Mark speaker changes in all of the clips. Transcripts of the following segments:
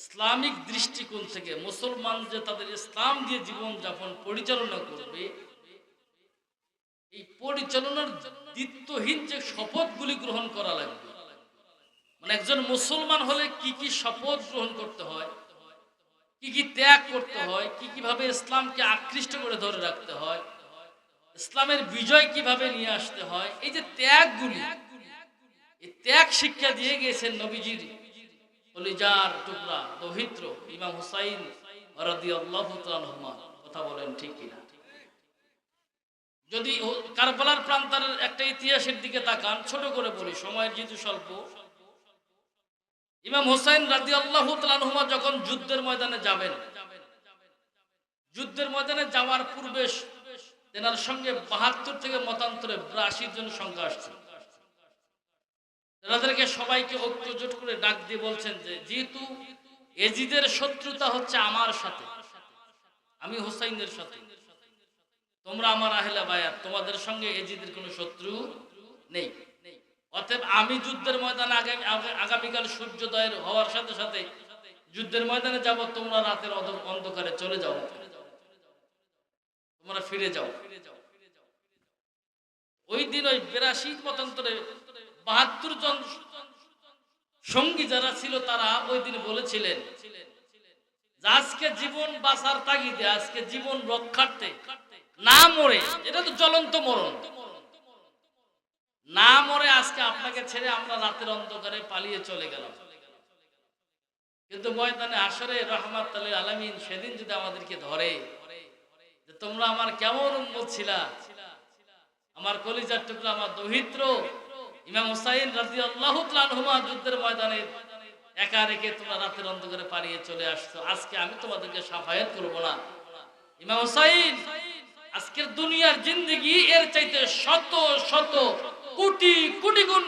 Speaker 1: Islamic দৃষ্টিকোণ থেকে মুসলমান যে তাদের ইসলাম দিয়ে জীবন যাপন পরিচালনা করবে, এই পরিচালনার দায়িত্বহীন যে শপথগুলি গ্রহণ করা লাগবে, মানে একজন মুসলমান হলে কি কি শপথ গ্রহণ করতে হয়, কি কি ত্যাগ করতে হয়, কি কিভাবে ইসলামকে আকৃষ্ট করে ধরে রাখতে হয়, ইসলামের বিজয় কিভাবে নিয়ে আসতে হয়, এই যে ত্যাগগুলি, এই ত্যাগ শিক্ষা দিয়ে গিয়েছেন নবীজির কলিজার টুকরা দৌহিত্র ইমাম হুসাইন রাদিয়াল্লাহু তাআলা আনহুমা। কথা বলেন ঠিক কিনা? যদি কারবালার প্রান্তরের একটা ইতিহাসের দিকে তাকান, ছোট করে বলি, সময়ের যেহেতু স্বল্প। ইমাম হুসাইন রাদিয়াল্লাহু তাআলা আনহুমা যখন যুদ্ধের ময়দানে যাবেন, যুদ্ধের ময়দানে যাওয়ার পূর্বে তেনার সঙ্গে ৭২ থেকে মতান্তরে ৮২ জন সংখ্যা আসছে। তাদেরকে সবাইকে ঐক্যজোট করে ডাক দিয়ে বলছেন যে যেহেতু এজিদের শত্রুতা হচ্ছে আমার সাথে, আমি হুসাইনের সাথে, তোমরা আমার আহলে বায়াত, তোমাদের সঙ্গে এজিদের কোনো শত্রু নেই। অতএব আমি যুদ্ধের ময়দানে আগামীকাল সূর্যোদয়ের হওয়ার সাথে সাথে যুদ্ধের ময়দানে যাব, তোমরা রাতের অন্ধকারে চলে যাও, তোমরা ফিরে যাও। ওই দিন ওই ৮২ মতান্তরে ৭২ জন সঙ্গী যারা ছিল তারা ওই দিন বলেছিলেন যে আজকে জীবন বাঁচার তাগিদে, আজকে জীবন রক্ষার্থে না মরে, এটা তো জ্বলন্ত মরণ, না মরে আজকে আপনাকে ছেড়ে আমরা রাতের অন্ধকারে পালিয়ে চলে গেলাম। কিন্তু ময়দানে হাশরে রাহমাতুল লিল আলামিন সেদিন যদি আমাদেরকে ধরে যে তোমরা আমার কেমন উম্মত ছিলা, আমার কলিজার টুকরা, আমার দৌহিত্র ইমাম হুসাইন রাদিয়াল্লাহু তাআলা আনহুমা যুদ্ধের ময়দানে একা রেখে তোমরা রাতের অন্ধকারে পালিয়ে চলে আসছো, আজকে আমি তোমাদেরকে শাফায়াত করব না। ইমাম হুসাইন, আজকের দুনিয়ার জিন্দেগি এর চাইতে শত শত কোটি কোটি গুণ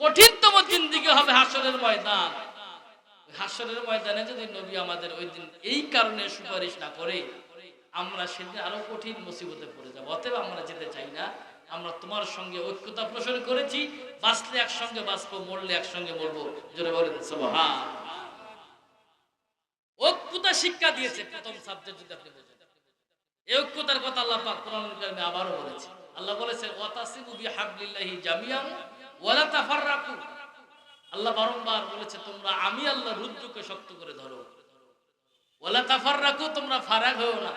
Speaker 1: কঠিনতম জিন্দেগি হবে হাশরের ময়দান। হাশরের ময়দানে যদি নবী আমাদের ওই দিন এই কারণে সুপারিশ না করে, আমরা সেদিন আরো কঠিন মুসিবতে পড়ে যাব। অতএব আমরা যেতে চাই না। আমরা তোমার সঙ্গে ঐক্যতা পোষণ করেছি, বাঁচলে একসঙ্গে বাঁচবো, মরলে একসঙ্গে মরবো। জোরে বলেন সুবহান। ঐক্যতা শিক্ষা দিয়েছে প্রথম সাবজেক্ট যদি আপনি বলেন, এই ঐক্যতার কথা আল্লাহ পাক কোরআনুল কারীমে আবারও বলেছে। আল্লাহ বলেছে ওয়াতাসিবু বিহাবলিল্লাহি জামিআন ওয়ালা তাফাররাকু। আল্লাহ বারংবার বলেছে তোমরা আমি আল্লাহর রুদ্রকে শক্ত করে ধরো, ওয়ালা তাফাররাকু, তোমরা ফারাক হও না।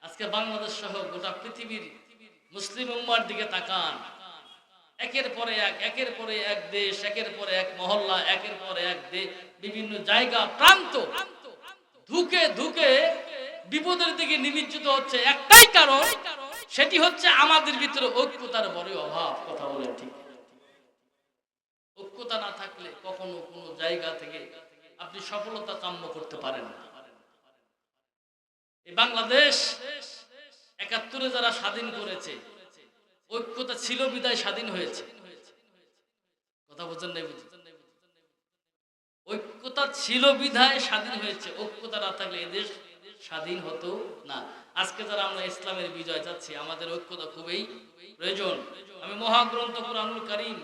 Speaker 1: আজকে বাংলাদেশ সহ গোটা পৃথিবীর মুসলিম উম্মার দিকে তাকান, একের পরে এক, একের পরে এক দেশ, একের পরে এক মহল্লা, একের পরে এক বিভিন্ন জায়গা প্রান্ত ধুকে ধুকে বিপদের দিকে নিমজ্জিত হচ্ছে। একটাই কারণ, সেটি হচ্ছে আমাদের ভিতরে ঐক্যতার বড় অভাব। কথা বলেন ঠিক? ঐক্যতা না থাকলে কখনো কোনো জায়গা থেকে আপনি সফলতা কাম্য করতে পারেন না। এই বাংলাদেশ ৭১ যারা স্বাধীন করেছে, ঐক্যতা ছিল বিদায় স্বাধীন হয়েছে। কথা বুঝেন নাই? বুঝেন? ঐক্যতা ছিল বিধায় স্বাধীন হয়েছে, ঐক্যতা না থাকলে এদেশ স্বাধীন হতো না। আজকে যারা আমরা ইসলামের বিজয় চাচ্ছি, আমাদের ঐক্যতা খুবই প্রয়োজন। আমি মহাগ্রন্থ কুরআনুল কারীম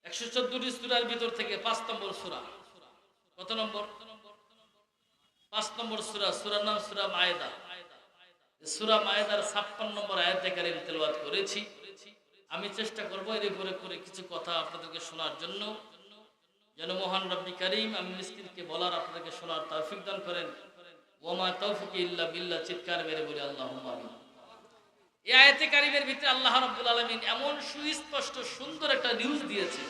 Speaker 1: ১১৪টি সূরার ভিতর থেকে ৫ নম্বর সূরা, কত নম্বর? ৫ নম্বর সূরা, সূরার নাম সূরা মায়েদা। সূরা মায়েদার ৫৬ নম্বর আয়াতে কারীম তেলাওয়াত করেছি। আমি চেষ্টা করব এর উপরে করে কিছু কথা আপনাদেরকে শোনার জন্য, যেন মহান রব্বি কারীম আমি মিসকিনকে বলার, আপনাদেরকে শোনার তৌফিক দান করেন। ওমা তাওফিকি ইল্লা বিল্লাহ, চিৎকার মেরে বলি আল্লাহুম্মা আমিন। এই আয়াতে কারীমের ভিতরে আল্লাহ রাব্বুল আলামিন এমন সুস্পষ্ট সুন্দর একটা নিউজ দিয়েছে।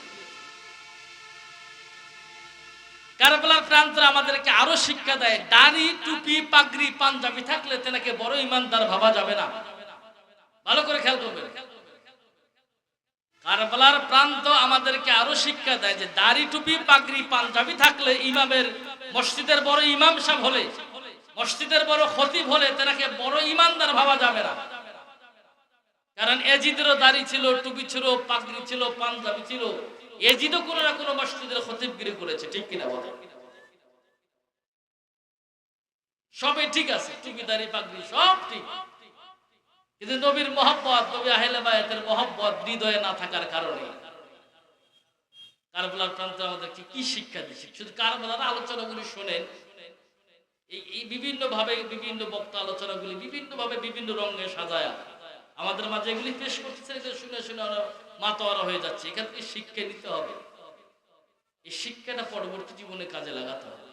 Speaker 1: কারবালার প্রান্তরে আমাদেরকে আরো শিক্ষা দেয়, দাড়ি, টুপি, পাগড়ি, পাঞ্জাবি থাকলে তেনাকে বড় ইমানদার ভাবা যাবে না। ভালো করে খেয়াল করবেন। কারবালার প্রান্ত আমাদেরকে আরো শিক্ষা দেয় যে দাড়ি, টুপি, পাগড়ি, পাঞ্জাবি থাকলে ইমামের, মসজিদের বড় ইমাম সাহেব হলে, মসজিদের বড় খতিব হলে তেনাকে বড় ইমানদার ভাবা যাবে না। কারণ এজিদেরও দাড়ি ছিল, টুপি ছিল, পাগড়ি ছিল, পাঞ্জাবি ছিল। এজিদও কোনো না কোনো মসজিদের খতিবগিরি করেছে, ঠিক কিনা বলেন? সবই ঠিক আছে, টুপি, দাড়ি, পাগড়ি সব ঠিক, কিন্তু নবীর মহব্বত, নবী আহলে বায়াতের মহব্বত হৃদয়ে না থাকার কারণে কারবালার প্রান্ত আমাদেরকে কি শিক্ষা দিচ্ছে? শুধু কারবালার আলোচনাগুলি শোনেন, এই বিভিন্ন ভাবে বিভিন্ন বক্তা আলোচনাগুলি বিভিন্ন ভাবে বিভিন্ন রঙে সাজায়া আমাদের মাঝে এগুলি পেশ করতেছে। এটা শুনে শুনে আমরা মাতোয়ারা হয়ে যাচ্ছে। এখান থেকে শিক্ষা নিতে হবে, এই শিক্ষাটা পরবর্তী জীবনে কাজে লাগাতে হবে।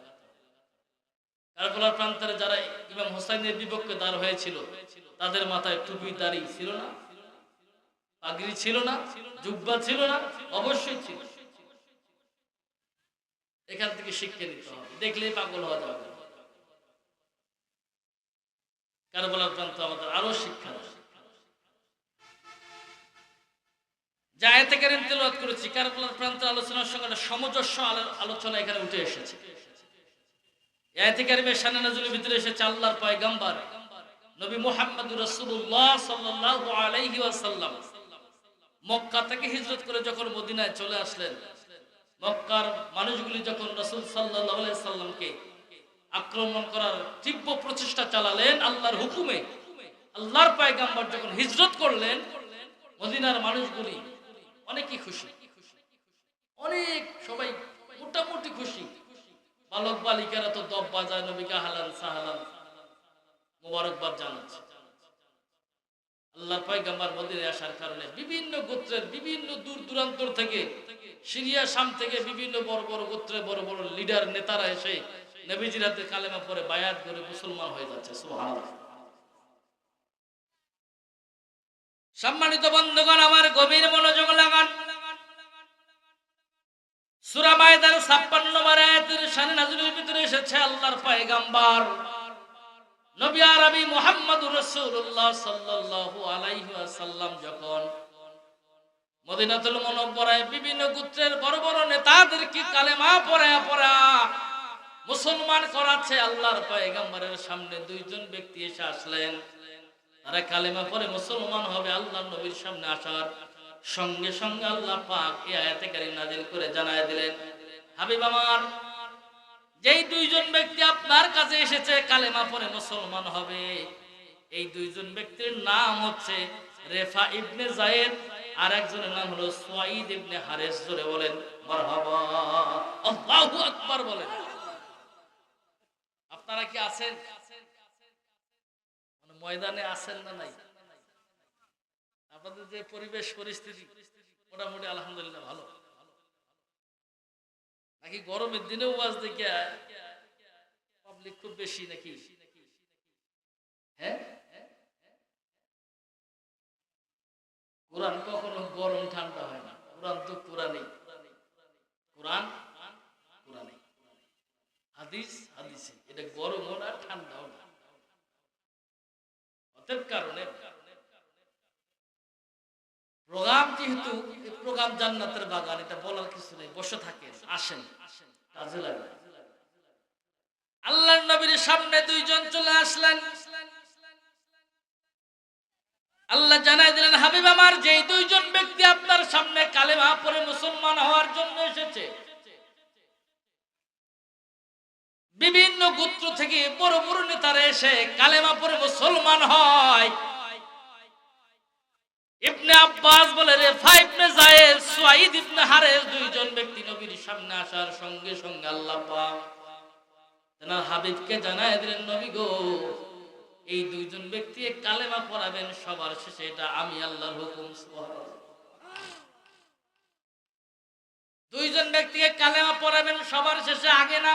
Speaker 1: কারবালার প্রান্তরে যারা ইমাম হোসাইনের বিপক্ষে দাঁড় হয়েছিল, তাদের মাথায় টুপি দাড়ি ছিল না, পাগড়ি ছিল না, জুব্বা ছিল না? অবশ্যই ছিল। এখান থেকে শিক্ষা নিতে হবে, দেখলেই পাগল হওয়া যাবে। কারবালার প্রান্ত আমাদের আরো শিক্ষা দেয়। যে আয়াতে কারীম তেলাওয়াত করেছি, কারবালার প্রান্তের আলোচনার সঙ্গে একটা সামঞ্জস্য আলোচনা এখানে উঠে এসেছে। এই আয়াতে কারীমের শানে নজুলের ভিতরে এসেছে আল্লাহর পয়গম্বর নবী মুহাম্মদুর রাসূলুল্লাহ সাল্লাল্লাহু আলাইহি ওয়াসাল্লাম মক্কা থেকে হিজরত করে যখন মদিনায় চলে আসলেন, মক্কার মানুষগুলি যখন রাসূল সাল্লাল্লাহু আলাইহি সাল্লামকে আক্রমণ করার তীব্র প্রচেষ্টা চালালেন আল্লাহর হুকুমে, আল্লাহর পয়গম্বর যখন হিজরত করলেন, মদিনার মানুষগুলি অনেকই খুশি, অনেক সবাই মোটামুটি খুশি। বালক বালিকারা তো দব বাজায়, নবীকে হালাল সাহালাল মোবারকবাদ জানাচ্ছে। আল্লাহর পয়গম্বর মদিনায় আসার কারণে বিভিন্ন গোত্রের, বিভিন্ন দূর দূরান্তর থেকে, সিরিয়া শাম থেকে বিভিন্ন বড় বড় গোত্রের বড় বড় লিডার নেতারা এসে নবীজির হাতে কালেমা পড়ে বায়াত করে মুসলমান হয়ে যাচ্ছে। সুবহানাল্লাহ। সম্মানিত বন্ধুগণ, আমার গভীর মনোযোগ লাগান। সূরা মায়দার 56 নম্বর আয়াতের শানে নাযিলের ভিতরে এসেছে আল্লাহর পয়গম্বর নবী আরবি মুহাম্মদুর রাসূলুল্লাহ সাল্লাল্লাহু আলাইহি ওয়াসাল্লাম যখন মদিনাতুল মুনাওয়ারায় বিভিন্ন গোত্রের বড় বড় নেতাদেরকে কালেমা পড়া মুসলমান করাচ্ছে, আল্লাহর পয়গম্বরের সামনে দুইজন ব্যক্তি এসে আসলেন। তারা কালেমা পড়ে মুসলমান হবে। আল্লাহর নবীর সামনে আসার সঙ্গে সঙ্গে আল্লাহ পাক এই আয়াতে কারীম নাযিল করে জানায় দিলেন, হাবিব আমার, যেই দুইজন ব্যক্তি আপনার কাছে এসেছে কালেমা পড়ে মুসলমান হবে, এই দুইজন ব্যক্তির নাম হচ্ছে রেফা ইবনে যায়েদ, আর একজনের নাম হলো সুয়াইদ ইবনে হারেস। জোরে বলেন মারহাবা, আল্লাহু আকবার বলেন। আপনারা কি আছেন? মানে ময়দানে আছেন না নাই? আপনাদের যে পরিবেশ পরিস্থিতি মোটামুটি আলহামদুলিল্লাহ ভালো নাকি? গরমের দিনেও ওয়াজ দেখে পাবলিক খুব বেশি নাকি? হ্যাঁ, কোরআন কখনো গরম ঠান্ডা হয় না। কোরআন তো কোরআনই, কোরআন কোরআনই, হাদিস হাদিসে। এটা গরমও না ঠান্ডাও না। অতএব কারণে প্রোগ্রাম, যেহেতু প্রোগ্রাম জান্নাতের বাগান, এটা বলার কিছু নেই। বসে থাকেন, আসেন, কাজে লাগে। আল্লাহর নবীর সামনে দুইজন চলে আসলেন। আল্লাহ জানাই দিলেন, হাবিব আমার, যেই দুইজন ব্যক্তি আপনার সামনে কালেমা পড়ে মুসলমান হওয়ার জন্য এসেছে, বিভিন্ন গোত্র থেকে বড় বড় নেতারা এসে কালেমা পড়ে মুসলমান হয়। ইবনে আব্বাস বলে রেফা ইবনে যায়েদ, সুয়াইদ ইবনে হারেস, দুইজন ব্যক্তি নবীর সামনে আসার সঙ্গে সঙ্গে আল্লাহ পাক তার হাবিবকে জানায় দিলেন, নবী গো, এই দুইজন ব্যক্তি কালেমা পড়াবেন সবার শেষে, এটা আমি আল্লাহর হুকুম। সুবহানাল্লাহ। দুইজন ব্যক্তিকে কালেমা পড়াবেন সবার শেষে, আগে না।